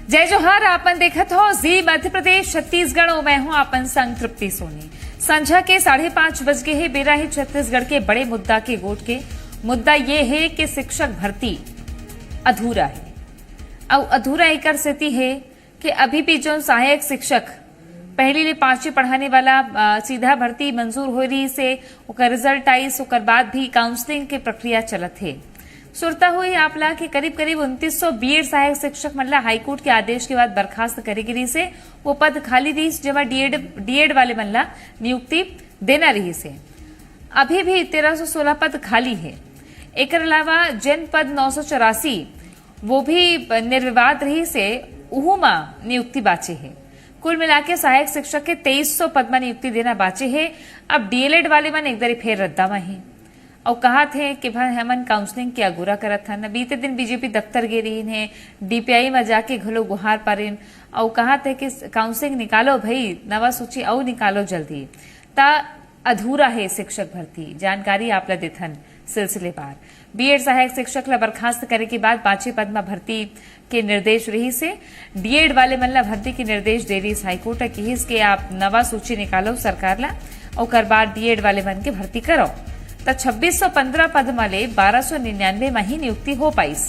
जय जोहार। आपन देखत हो जी मध्य प्रदेश छत्तीसगढ़ और मैं हूं आपन संग तृप्ति सोनी। संझा के 5:30 बज गए है। बेरा ही छत्तीसगढ़ के बड़े मुद्दा के गोट के मुद्दा ये है कि शिक्षक भर्ती अधूरा है। और अधूरा एकर स्थिति है कि अभी भी जो सहायक शिक्षक पहली ले 5वीं पढ़ाने वाला सीधा भर्ती मंजूर हो रही से ओकर रिजल्ट आई ओकर बाद भी काउंसलिंग के प्रक्रिया चलत है। सुरता हुई आपला कि करीब 2900 बीएड सहायक शिक्षक मतलब हाईकोर्ट के आदेश के बाद बर्खास्त करे गिरी से वो पद खाली रही जब डीएड वाले मल्ला नियुक्ति देना रही से। अभी भी 1316 पद खाली है। एक अलावा जन पद 984 वो भी निर्विवाद रही से उहुमा नियुक्ति बाचे है। कुल मिलाके सहायक शिक्षक के 2300 पद में नियुक्ति देना बाचे है। अब डीएलएड वाले मन एक दरी फेर रद्दामा है और कहा थे कि भाई हमन काउंसलिंग के अगुरा करत था न। बीते दिन बीजेपी दफ्तर गे रही है, डीपीआई में जाके घलो गुहार पारिन और कहा थे कि काउंसलिंग निकालो भाई, नवा सूची और निकालो जल्दी। ता अधूरा है शिक्षक भर्ती। जानकारी आपला देथन सिलसिलेवार। बीएड सहायक शिक्षक ला बर्खास्त करे के बाद 5वें पद में भर्ती के निर्देश रही से डीएड वाले मन ला भर्ती के निर्देश दे रही हाईकोर्ट की के आप नवा सूची निकालो सरकार ला और बाद डीएड वाले मन के भर्ती करो। तो 2615 पद माले 1299 में ही नियुक्ति हो पाईस।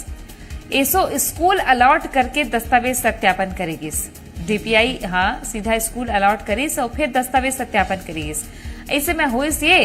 ऐसो स्कूल अलॉट करके दस्तावेज सत्यापन करेगी डीपीआई। हाँ, सीधा स्कूल अलॉट करीस और फिर दस्तावेज सत्यापन करेगी। ऐसे में होइस ये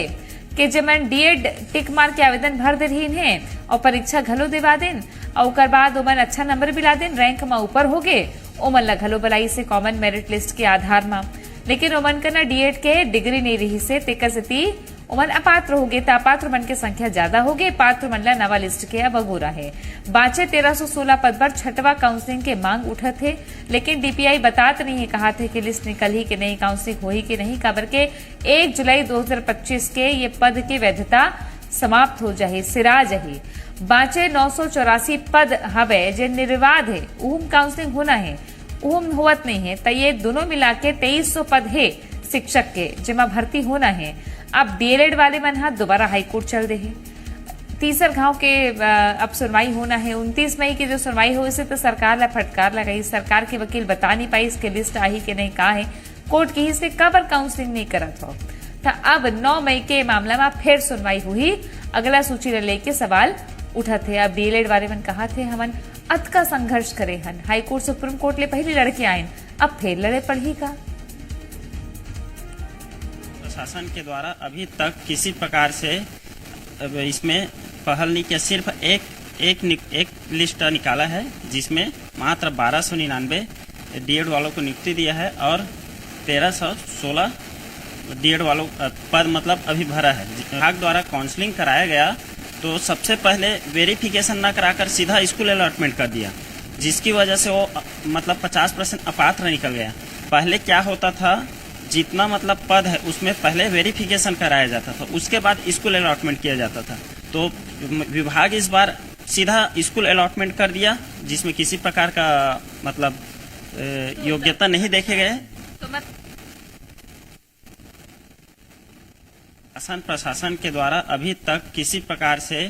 कि जब मैं डीएड टिक मार के आवेदन भर दे रही है और परीक्षा घलो दिवा देन और बाद ओमन अच्छा नंबर भी ला देन, रैंक में ऊपर हो गए, ओमन ला घलो बलाई से कॉमन मेरिट लिस्ट के आधार में। लेकिन ओमन का ना डीएड के डिग्री नहीं रही से तेकर स्थिति ओमन अपात्र हो गए। अपात्र मन की संख्या ज्यादा हो गई। पात्र मन ला नवा लिस्ट के अब अगोरा है। बाचे 1316 पद पर छठवा काउंसलिंग के मांग उठा थे, लेकिन डीपीआई बताते नहीं है कहा थे कि लिस्ट निकल ही कि नहीं, काउंसलिंग हो ही कि नहीं। खबर के 1 जुलाई 2025 के ये पद की वैधता समाप्त हो जाए, सिरा जाए। बाचे 984 पद हवे जे निर्विवाद है, उहम काउंसलिंग होना है, उहम होवत नहीं है। तो ये दोनों मिला के 2300 पद है शिक्षक के जिमा भर्ती होना है। अब डीएलएड वाले मन हाथ दोबारा हाईकोर्ट चल रहे हैं। तीसर घाव के अब सुनवाई होना है। 29 मई की जो सुनवाई हो इसे तो सरकार ला फटकार लगाई। सरकार के वकील बता नहीं पाई इसके लिस्ट आई कि नहीं, कहा है कोर्ट की से कबर काउंसलिंग नहीं करत हो। तो अब 9 मई के मामला में फिर सुनवाई हुई। अगला सूची लेके सवाल उठा थे। अब डीएलएड वाले मन कहा थे हमन अत का संघर्ष करे हन, हाईकोर्ट सुप्रीम कोर्ट ले पहले लड़के आए, अब फिर लड़े पड़ी का। प्रशासन के द्वारा अभी तक किसी प्रकार से इसमें पहल नहीं किया। सिर्फ एक लिस्ट निकाला है जिसमें मात्र 1299 डीएड वालों को नियुक्ति दिया है और 1316 डीएड वालों पद मतलब अभी भरा है। विभाग द्वारा काउंसलिंग कराया गया तो सबसे पहले वेरिफिकेशन ना कराकर सीधा स्कूल अलॉटमेंट कर दिया, जिसकी वजह से वो मतलब 50% अपात्र निकल गया। पहले क्या होता था, जितना मतलब पद है उसमें पहले वेरिफिकेशन कराया जाता था, उसके बाद स्कूल अलॉटमेंट किया जाता था। तो विभाग इस बार सीधा स्कूल अलॉटमेंट कर दिया जिसमें किसी प्रकार का मतलब योग्यता नहीं देखे गए। तो प्रशासन के द्वारा अभी तक किसी प्रकार से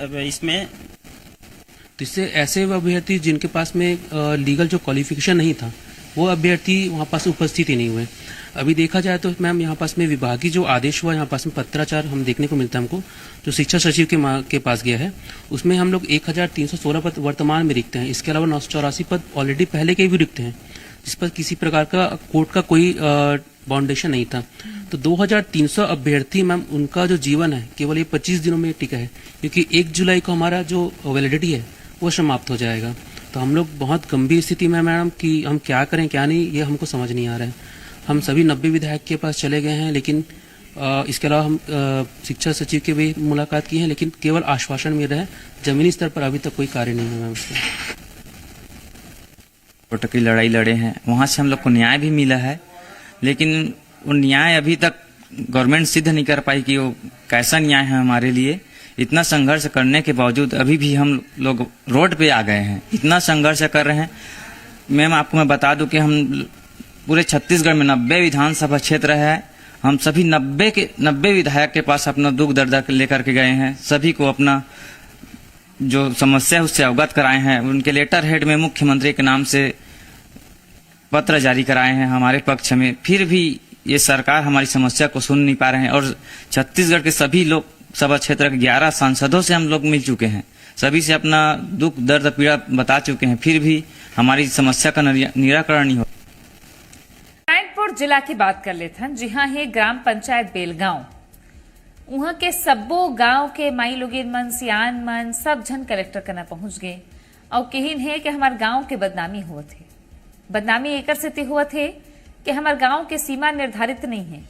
इसमें तो इससे ऐसे अभ्यर्थी जिनके पास में लीगल जो क्वालिफिकेशन नहीं था वो अभ्यर्थी वहाँ पास उपस्थित ही नहीं हुए। अभी देखा जाए तो मैम यहाँ पास में विभागीय जो आदेश हुआ यहाँ पास में पत्राचार हम देखने को मिलता है हमको, जो शिक्षा सचिव के पास गया है, उसमें हम लोग 1316 पद वर्तमान में रिक्त हैं। इसके अलावा 984 पद ऑलरेडी पहले के भी रिक्त हैं, जिस पर किसी प्रकार का कोर्ट का कोई बाउंडेशन नहीं था। तो 2300 अभ्यर्थी मैम उनका जो जीवन है केवल ये 25 दिनों में टिका है, क्योंकि 1 जुलाई को हमारा जो वैलिडिटी है वो समाप्त हो जाएगा। तो हम लोग बहुत गंभीर स्थिति में मैडम कि हम क्या करें क्या नहीं ये हमको समझ नहीं आ रहा है। हम सभी 90 विधायक के पास चले गए हैं, लेकिन इसके अलावा हम शिक्षा सचिव की भी मुलाकात की है, लेकिन केवल आश्वासन मिल रहा है, जमीनी स्तर पर अभी तक कोई कार्य नहीं है मैम इसका। कोर्ट की लड़ाई लड़े हैं, वहाँ से हम लोग को न्याय भी मिला है, लेकिन वो न्याय अभी तक गवर्नमेंट सिद्ध नहीं कर पाई कि वो कैसा न्याय है हमारे लिए। इतना संघर्ष करने के बावजूद अभी भी हम लोग रोड पे आ गए हैं, इतना संघर्ष कर रहे हैं। मैम आपको मैं बता दूं कि हम पूरे छत्तीसगढ़ में 90 विधानसभा क्षेत्र है, हम सभी 90 विधायक के पास अपना दुख दर्द लेकर के गए हैं, सभी को अपना जो समस्या है उससे अवगत कराए हैं। उनके लेटर हेड में मुख्यमंत्री के नाम से पत्र जारी कराए हैं हमारे पक्ष में, फिर भी ये सरकार हमारी समस्या को सुन नहीं पा रहे हैं। और छत्तीसगढ़ के सभी लोकसभा क्षेत्र के 11 सांसदों से हम लोग मिल चुके हैं, सभी से अपना दुख दर्द पीड़ा बता चुके हैं, फिर भी हमारी समस्या का निराकरण नहीं हो। नारायणपुर जिला की बात कर लेते हैं। जी हाँ, है ग्राम पंचायत बेलगांव। वहां के सब्बो गांव के माई लोगिन मन, सियान मन सब जन कलेक्टर कना पहुंच गए और कहिन है कि हमार गांव के बदनामी हुआ थे। बदनामी एकर से हुआ थे कि हमार गांव के सीमा निर्धारित नहीं है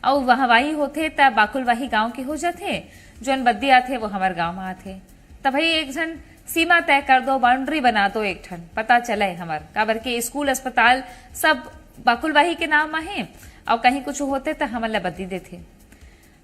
और वहवाही होते तब बाकुलवाही गांव के हो जाते, जो बद्दी आते वो हमारे गांव में आते। तब भाई एक जन सीमा तय कर दो, बाउंड्री बना दो, एक ठन पता चले हमार काबर के स्कूल अस्पताल सब बाकुलवाही के नाम में है और कहीं कुछ होते तो हमला बद्दी देते।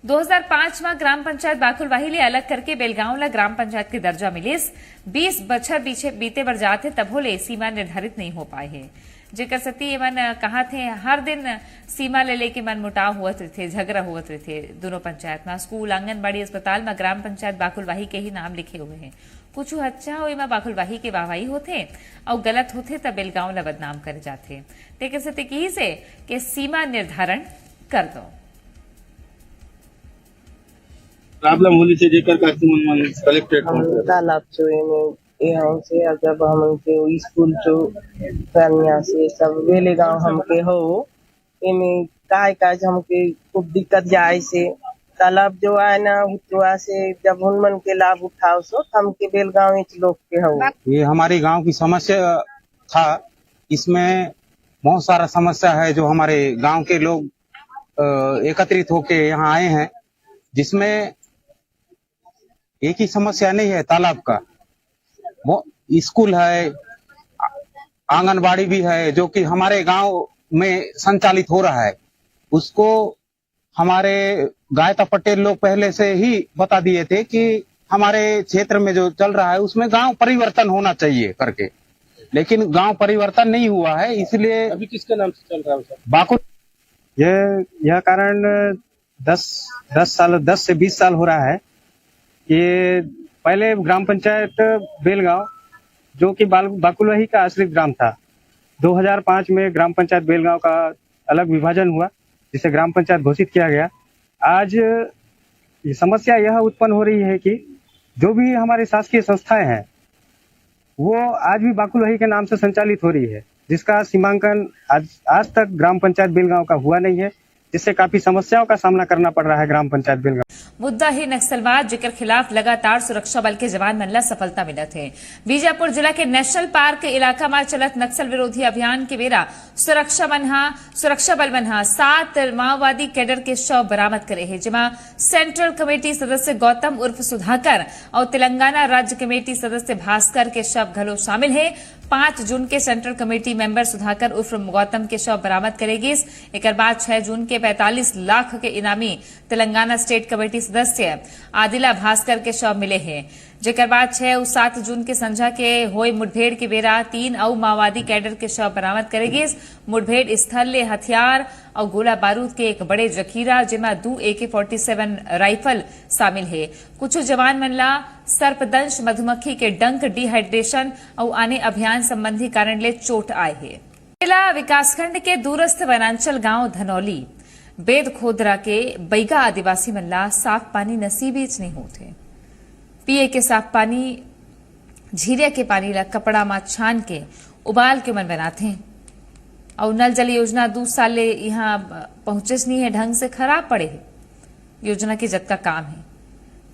2005 में ग्राम पंचायत बाकुलवाही ले अलग करके बेलगांव ला ग्राम पंचायत के दर्जा मिलिस। 20 बछर बीते बर जाते तब होले सीमा निर्धारित नहीं हो पाए है, जेकर सती मन कहा थे हर दिन सीमा ले लेके मन मुटाव हुआ थे, झगड़ा हुआ थे दोनों पंचायत में। स्कूल, आंगनबाड़ी, अस्पताल में ग्राम पंचायत बाकुलवाही के ही नाम लिखे हुए हैं। कुछ अच्छा हो में बाकुलवाही के वाहवाही होते और गलत होते तब बेलगांव ला बदनाम करे जाते। तेकर सती की से कि सीमा निर्धारण कर दो। प्रॉब्लम होली से जेकर का मन कलेक्टेड तालाब चो यहाँ से जब हमके स्कूल चो कन्या से सब वेले गांव हमके हो इमे काय काज हमके खूब दिक्कत जाए से तालाब जो आए ना हुआ से जब उनमन के लाभ उठाओ सो हमके बेलगांव लोग के हो। ये हमारे गांव की समस्या था, इसमें बहुत सारा समस्या है जो हमारे गांव के लोग एकत्रित होके यहाँ आए हैं, जिसमें एक ही समस्या नहीं है तालाब का, वो स्कूल है, आंगनबाड़ी भी है जो कि हमारे गांव में संचालित हो रहा है। उसको हमारे गायता पटेल लोग पहले से ही बता दिए थे कि हमारे क्षेत्र में जो चल रहा है उसमें गांव परिवर्तन होना चाहिए करके, लेकिन गांव परिवर्तन नहीं हुआ है। इसलिए अभी किसके नाम से चल रहा है बाकुल? यह कारण 10 से 20 साल हो रहा है। ये पहले ग्राम पंचायत बेलगांव जो कि बाकुलवाही का आश्रित ग्राम था, 2005 में ग्राम पंचायत बेलगांव का अलग विभाजन हुआ जिसे ग्राम पंचायत घोषित किया गया। आज ये समस्या यह उत्पन्न हो रही है कि जो भी हमारी शासकीय संस्थाएं हैं वो आज भी बाकुलवाही के नाम से संचालित हो रही है, जिसका सीमांकन आज तक ग्राम पंचायत बेलगांव का हुआ नहीं है, जिससे काफी समस्याओं का सामना करना पड़ रहा है ग्राम पंचायत बेलगांव। मुद्दा है नक्सलवाद, जेकर खिलाफ लगातार सुरक्षा बल के जवान मन ला सफलता मिलत है। बीजापुर जिला के नेशनल पार्क इलाका में चलत नक्सल विरोधी अभियान के बेरा सुरक्षा बल मन 7 माओवादी कैडर के शव बरामद करे है, जिमा सेंट्रल कमेटी सदस्य गौतम उर्फ सुधाकर और तेलंगाना राज्य कमेटी सदस्य भास्कर के शव घलो शामिल है। 5 जून के सेंट्रल कमेटी मेंबर सुधाकर उर्फ गौतम के शव बरामद करेगी। एक बाद 6 जून के 45 लाख के इनामी तेलंगाना स्टेट कमेटी सदस्य आदिला भास्कर के शव मिले हैं। जेकर बाद 6 और 7 जून के संझा के होए मुठभेड़ के बेरा 3 और माओवादी कैडर के शव बरामद करेगी। मुठभेड़ स्थल ले हथियार और गोला बारूद के एक बड़े जखीरा, जिमा 2 AK-47 राइफल शामिल है। कुछ जवान मनला सर्पदंश, मधुमक्खी के डंक, डिहाइड्रेशन और अन्य अभियान संबंधी कारण ले चोट आए है। जिला विकासखंड के दूरस्थ वनांचल गांव धनौली बेद खोदरा के बैगा आदिवासी मनला साफ पानी नसीबीच नहीं होते। पिए के साफ पानी झीरे के पानी ला कपड़ा में छान के उबाल के मन बनाते हैं और नल जल योजना 2 साल ले यहाँ पहुंचेस नहीं है, ढंग से खराब पड़े है योजना के जत का काम है।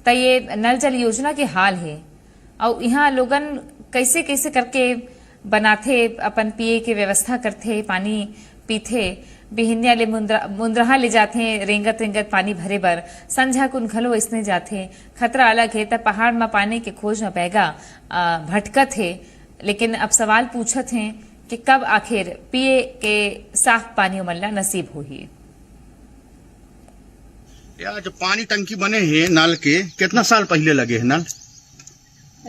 तो ये नल जल योजना के हाल है और यहाँ लोगन कैसे कैसे करके बनाते, अपन पिए के व्यवस्था करते, पानी पीते, बिहिनिया ले मुंद्रहा ले जाते, रेंगत पानी भरे बर संझा कुन घलो इसने जाते। खतरा अलग है, तब पहाड़ में पानी के खोज में बैगा भटकत है, लेकिन अब सवाल पूछत हैं कि कब आखिर पिए के साफ पानी मल्ला नसीब होही। यार जो पानी टंकी बने हैं नल के, कितना साल पहले लगे हैं नल?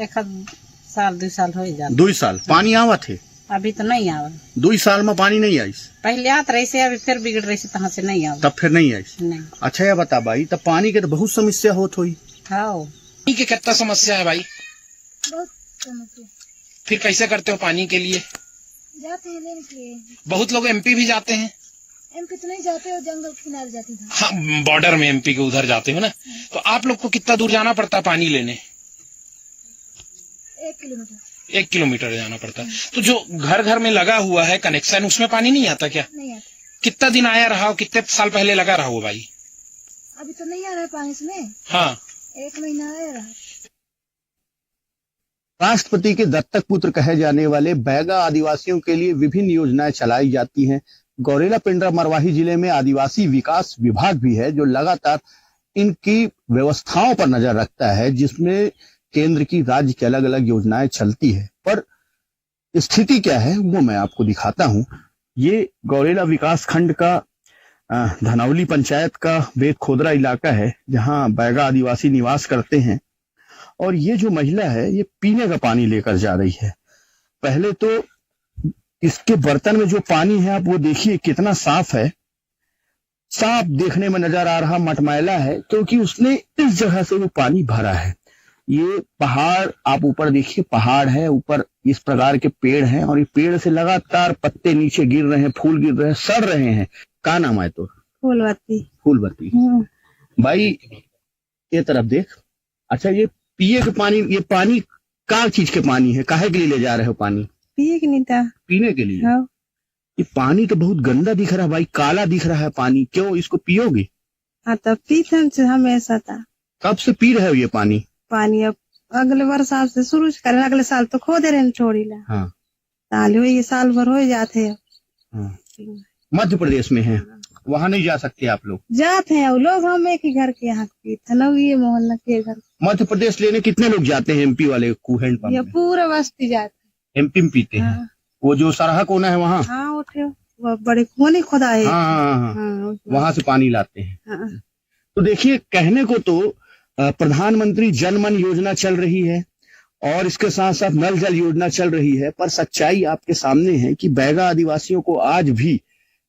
1 साल 2 साल हो जाते। 2 साल पानी आवत है? अभी तो नहीं आवा। 2 साल में पानी नहीं आई? पहले आत रही से, अभी फिर बिगड़ रही से, तहाँ से नहीं आवा। तब फिर नहीं आई? नहीं। अच्छा ये बता भाई, तब पानी के तो बहुत समस्या होत हुई। हाँ, पानी की कितना समस्या है भाई? बहुत समस्या। फिर कैसे करते हो पानी के लिए? जाते हैं लेने के लिए। बहुत लोग एमपी भी जाते हैं। एमपी तो नहीं जाते हो, जंगल के किनारे जाते हैं। हाँ, बॉर्डर में एमपी के उधर जाते हो ना। तो आप लोग को कितना दूर जाना पड़ता है पानी लेने? 1 किलोमीटर। 1 किलोमीटर जाना पड़ता है। तो जो घर घर में लगा हुआ है कनेक्शन, उसमें पानी नहीं आता क्या? नहीं आता। कितना दिन आया रहा हो? कितने साल पहले लगा रहा हो भाई? अभी तो नहीं आ रहा है पानी इसमें। हाँ, 1 महीना आया रहा। राष्ट्रपति के दत्तक पुत्र कहे जाने वाले बैगा आदिवासियों के लिए विभिन्न योजनाएं चलाई जाती हैं। गौरेला पेंड्रा मरवाही जिले में आदिवासी विकास विभाग भी है जो लगातार इनकी व्यवस्थाओं पर नजर रखता है, जिसमें केंद्र की राज्य की अलग अलग योजनाएं चलती है। पर स्थिति क्या है वो मैं आपको दिखाता हूं। ये गौरेला विकास खंड का धनौली पंचायत का बेत खोदरा इलाका है जहां बैगा आदिवासी निवास करते हैं। और ये जो महिला है ये पीने का पानी लेकर जा रही है। पहले तो इसके बर्तन में जो पानी है आप वो देखिए कितना साफ है। साफ देखने में नजर आ रहा, मटमैला है क्योंकि उसने इस जगह से वो पानी भरा है। ये पहाड़ आप ऊपर देखिए, पहाड़ है, ऊपर इस प्रकार के पेड़ हैं और ये पेड़ से लगातार पत्ते नीचे गिर रहे हैं, फूल गिर रहे हैं, सड़ रहे हैं। क्या नाम है? तो फूलवती। भाई ये तरफ देख। अच्छा, ये पिए के पानी, ये पानी क्या चीज के पानी है? काहे के लिए ले जा रहे हो पानी? पिए के नहीं था, पीने के लिए। हाँ। ये पानी तो बहुत गंदा दिख रहा है भाई, काला दिख रहा है पानी। क्यों इसको पियोगे? हाँ, तो पीते हमेशा था। कब से पी रहे हो ये पानी? पानी अब अगले वर्ष से शुरू करें, अगले साल तो खो दे रहे छोड़ी ला। हाँ। साल हो ये साल भर हो जाते हैं। हाँ। मध्य प्रदेश में है, वहाँ नहीं जा सकते आप लोग? जाते हैं लोग, हम एक ही घर के यहाँ ये मोहल्ला के घर। मध्य प्रदेश लेने कितने लोग जाते हैं? एमपी वाले हैंड पंप ये में? पूरा बस्ती जाते। एमपी में पीते हैं। वो जो सरहा कोना है वहाँ? हाँ, उठे वो बड़े कोने खुदा है। हाँ, वहाँ से पानी लाते हैं। तो देखिए, कहने को तो प्रधानमंत्री जन मन योजना चल रही है और इसके साथ साथ नल जल योजना चल रही है, पर सच्चाई आपके सामने है कि बैगा आदिवासियों को आज भी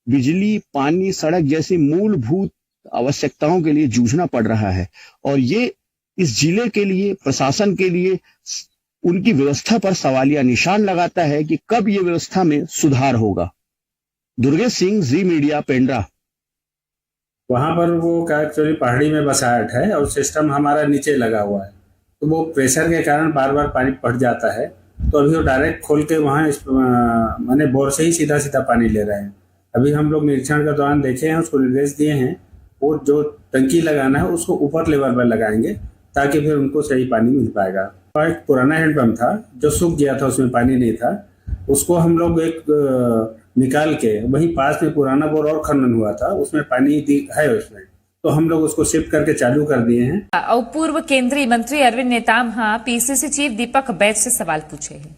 बिजली, पानी, सड़क जैसी मूलभूत आवश्यकताओं के लिए जूझना पड़ रहा है। और ये इस जिले के लिए, प्रशासन के लिए उनकी व्यवस्था पर सवालिया निशान लगाता है कि कब ये व्यवस्था में सुधार होगा। दुर्गेश सिंह, जी मीडिया, पेंड्रा। वहाँ पर वो क्या एक्चुअली पहाड़ी में बसाहट है और सिस्टम हमारा नीचे लगा हुआ है, तो वो प्रेशर के कारण बार बार पानी पट जाता है। तो अभी वो डायरेक्ट खोल के वहाँ माने बोर से ही सीधा सीधा पानी ले रहे हैं। अभी हम लोग निरीक्षण के दौरान देखे हैं, उसको निर्देश दिए हैं, वो जो टंकी लगाना है उसको ऊपर लेवल पर लगाएंगे ताकि फिर उनको सही पानी मिल पाएगा। एक पुराना हैंडपंप था जो सूख गया था, उसमें पानी नहीं था, उसको हम लोग एक निकाल के वहीं पास में पुराना बोर और खनन हुआ था, उसमें पानी है उसमें, तो हम लोग उसको शिफ्ट करके चालू कर दिए हैं। और पूर्व केंद्रीय मंत्री अरविंद नेताम पीसीसी चीफ दीपक बैज से सवाल पूछे हैं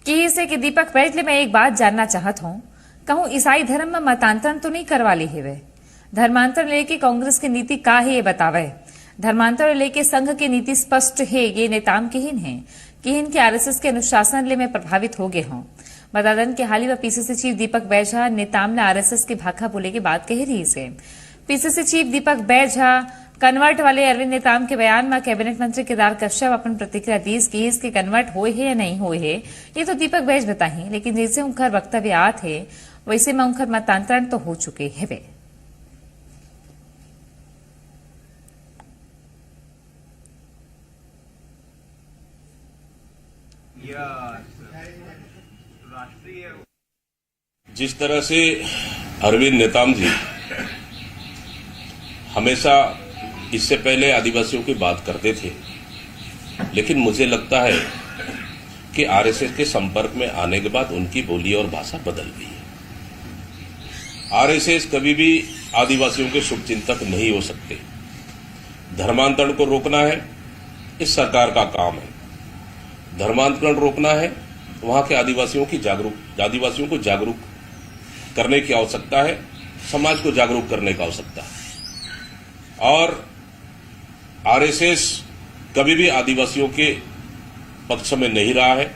कि इसे कि दीपक बैज ले मैं एक बात जानना चाहत हूँ, कहूँ ईसाई धर्म में मतांतरण तो नहीं करवा ली है वे? धर्मांतरण लेके कांग्रेस की नीति का है ये बतावे। धर्मांतरण लेके संघ की नीति स्पष्ट है, ये नेताम के हिन है कि इनके आरएसएस के अनुशासन ले में प्रभावित हो गए हों। बता दें कि हाल ही में पीसीसी चीफ दीपक बैज नेताम ने आरएसएस की भाखा बोले की बात कही रही से। PCC chief Deepak Baij convert वाले अरविंद नेताम के बयान में कैबिनेट मंत्री केदार कश्यप अपन प्रतिक्रिया दीस की इसके कन्वर्ट हुए है या नहीं हुए है ये तो दीपक बैज बताही, लेकिन जैसे उनका वक्तव्य आत है वैसे में उनका मतांतरण तो हो चुके है वे। जिस तरह से अरविंद नेताम जी हमेशा इससे पहले आदिवासियों की बात करते थे, लेकिन मुझे लगता है कि आरएसएस के संपर्क में आने के बाद उनकी बोली और भाषा बदल गई है। आरएसएस कभी भी आदिवासियों के शुभचिंतक नहीं हो सकते। धर्मांतरण को रोकना है इस सरकार का काम है। धर्मांतरण रोकना है, वहां के आदिवासियों को जागरूक करने की आवश्यकता है, समाज को जागरूक करने की आवश्यकता है। और आरएसएस कभी भी आदिवासियों के पक्ष में नहीं रहा है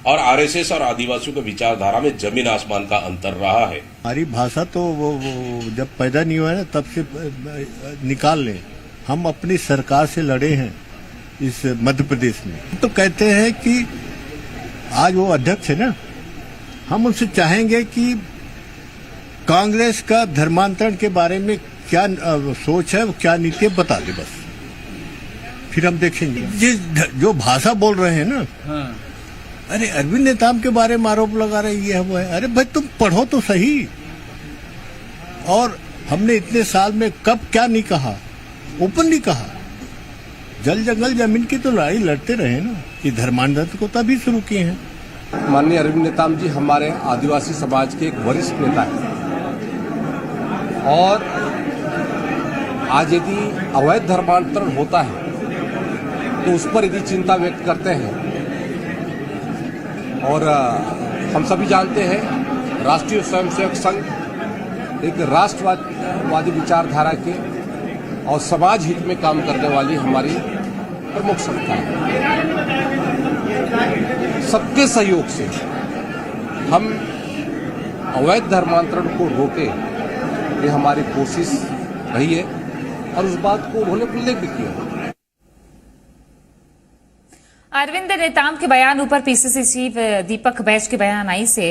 और आरएसएस और आदिवासियों के विचारधारा में जमीन आसमान का अंतर रहा है। हमारी भाषा तो वो जब पैदा नहीं हुआ है ना तब से निकाल लें। हम अपनी सरकार से लड़े हैं इस मध्य प्रदेश में। तो कहते हैं कि आज वो अध्यक्ष है ना, हम उनसे चाहेंगे कि कांग्रेस का धर्मांतरण के बारे में क्या सोच है, क्या नीति है, बता दे बस, फिर हम देखेंगे। जो भाषा बोल रहे हैं ना, अरे अरविंद नेताम के बारे में आरोप लगा रहे ये है वो है। अरे भाई तुम पढ़ो तो सही। और हमने इतने साल में कब क्या नहीं कहा, ओपनली कहा। जल जंगल जमीन की तो लड़ाई लड़ते रहे ना, कि धर्मांतरण को तभी शुरू किए हैं। माननीय अरविंद नेताम जी हमारे आदिवासी समाज के एक वरिष्ठ नेता हैं और आज यदि अवैध धर्मांतरण होता है तो उस पर यदि चिंता व्यक्त करते हैं, और हम सभी जानते हैं राष्ट्रीय स्वयंसेवक संघ एक राष्ट्रवादी विचारधारा के और समाज हित में काम करने वाली हमारी प्रमुख संस्था है। सबके सहयोग से हम अवैध धर्मांतरण को रोके, ये हमारी कोशिश रही है और उस बात को उन्होंने उल्लेख भी किया। अरविंद नेताम के बयान ऊपर पीसीसी चीफ दीपक बैज के बयान आई से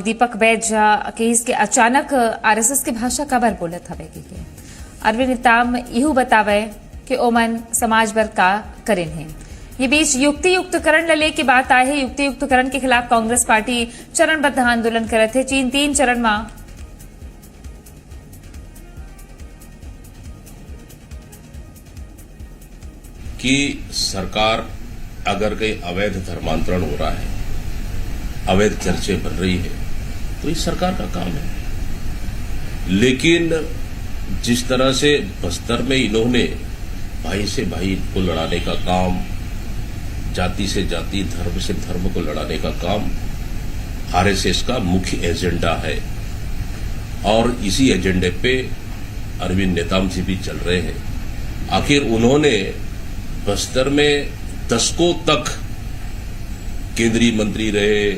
दीपक बैज के इसके अचानक आरएसएस के भाषा काबर बोलत हवे के अरविंद नेताम यू बतावे कि ओमन समाज बर का करेन है। ये बीच युक्ति युक्तकरण लले की बात आए है। युक्ति युक्तकरण के खिलाफ कांग्रेस पार्टी चरणबद्ध आंदोलन करत है। 3 चरण में कि सरकार अगर कहीं अवैध धर्मांतरण हो रहा है, अवैध चर्चे बन रही है, तो ये सरकार का काम है। लेकिन जिस तरह से बस्तर में इन्होंने भाई से भाई को लड़ाने का काम, जाति से जाति, धर्म से धर्म को लड़ाने का काम आरएसएस का मुख्य एजेंडा है और इसी एजेंडे पे अरविंद नेताम जी भी चल रहे हैं। आखिर उन्होंने बस्तर में दशकों तक केंद्रीय मंत्री रहे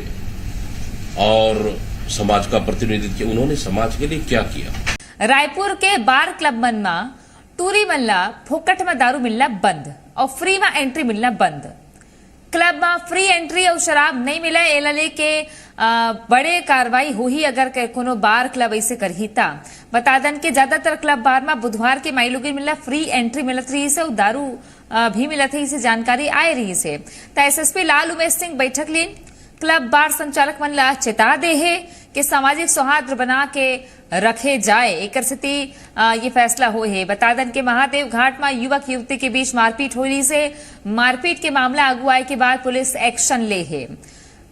और समाज का प्रतिनिधित्व किया। उन्होंने समाज के लिए क्या किया? रायपुर के बार क्लब मन में टूरी मल्ला फोकट में दारू मिलना बंद और फ्री में एंट्री मिलना बंद। क्लब में फ्री एंट्री और शराब नहीं मिला एलले के बड़े कार्रवाई हो ही अगर कोनो बार क्लब ऐसे करही ता। बता दन के ज्यादातर क्लब बार में बुधवार के माई लोग मिला फ्री एंट्री मिलत रही से और दारू भी मिलत रही से जानकारी आए रही से। तो एसएसपी लाल उमेश सिंह बैठक लीन क्लब बार संचालक मन ला चेता दे है कि सामाजिक सौहार्द बना के रखे जाए। एक स्थिति ये फैसला हो है। बता दन के महादेव घाट में युवक युवती के बीच मारपीट होली से मारपीट के मामला अगुआई के बाद पुलिस एक्शन ले है।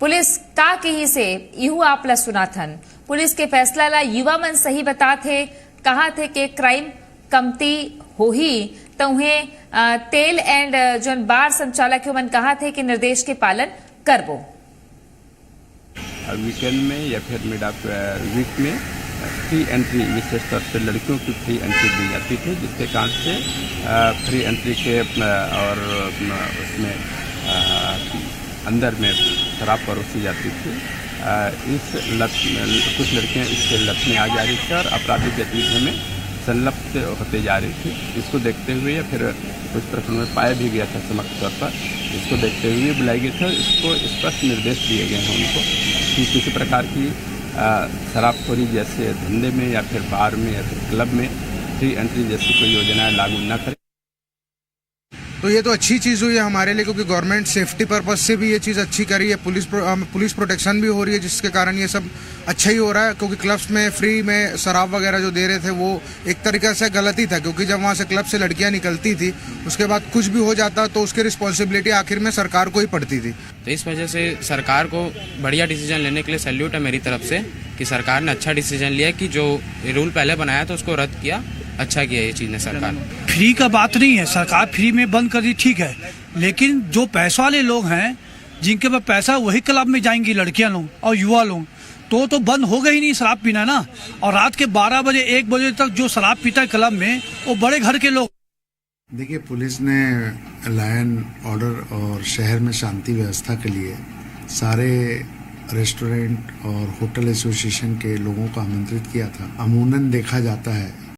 पुलिस का कही से यू आपला सुनाथन पुलिस के फैसला ला युवा मन सही बता थे, कहा थे कि क्राइम कमती हो ही तो उन्हें तेल एंड जोन बार संचालक मन कहा थे कि निर्देश के पालन करबो। वीकेंड में या फिर मिड ऑफ वीक में फ्री एंट्री विशेष तौर से लड़कियों की फ्री एंट्री दी जाती थी, जिसके कारण से फ्री एंट्री के और उसमें अंदर में शराब परोसी जाती थी। इस लत कुछ लड़कियां इसके लत में आ जा रही थी और आपराधिक गतिविधियों में संलिप्त होते जा रही थी। इसको देखते हुए या फिर कुछ प्रकरणों में पाया भी गया था समक्ष तौर पर, इसको देखते हुए बुलाई गई थी और इसको स्पष्ट निर्देश दिए गए हैं उनको कि किसी प्रकार की शराबखोरी जैसे धंधे में या फिर बार में या फिर क्लब में फ्री एंट्री जैसी कोई योजनाएं लागू न करें। तो ये तो अच्छी चीज़ हुई है हमारे लिए, क्योंकि गवर्नमेंट सेफ्टी पर्पस से भी ये चीज़ अच्छी करी है। पुलिस प्रोटेक्शन भी हो रही है, जिसके कारण ये सब अच्छा ही हो रहा है। क्योंकि क्लब्स में फ्री में शराब वगैरह जो दे रहे थे वो एक तरीके से गलत ही था, क्योंकि जब वहाँ से क्लब से लड़कियाँ निकलती थी उसके बाद कुछ भी हो जाता तो उसकी रिस्पॉन्सिबिलिटी आखिर में सरकार को ही पड़ती थी। तो इस वजह से सरकार को बढ़िया डिसीजन लेने के लिए सैल्यूट है मेरी तरफ से कि सरकार ने अच्छा डिसीजन लिया कि जो रूल पहले बनाया था उसको रद्द किया। अच्छा किया ये चीज ने सरकार। फ्री का बात नहीं है, सरकार फ्री में बंद कर दी ठीक है, लेकिन जो पैसा वाले लोग हैं जिनके पास पैसा वही क्लब में जाएंगी लड़कियां लोग और युवा लोग, तो बंद हो गई नहीं शराब पीना ना। और रात के 12 बजे 1 बजे तक जो शराब पीता है क्लब में वो बड़े घर के लोग। देखिए, पुलिस ने लायन ऑर्डर और शहर में शांति व्यवस्था के लिए सारे रेस्टोरेंट और होटल एसोसिएशन के लोगों को आमंत्रित किया था। अमूमन देखा जाता है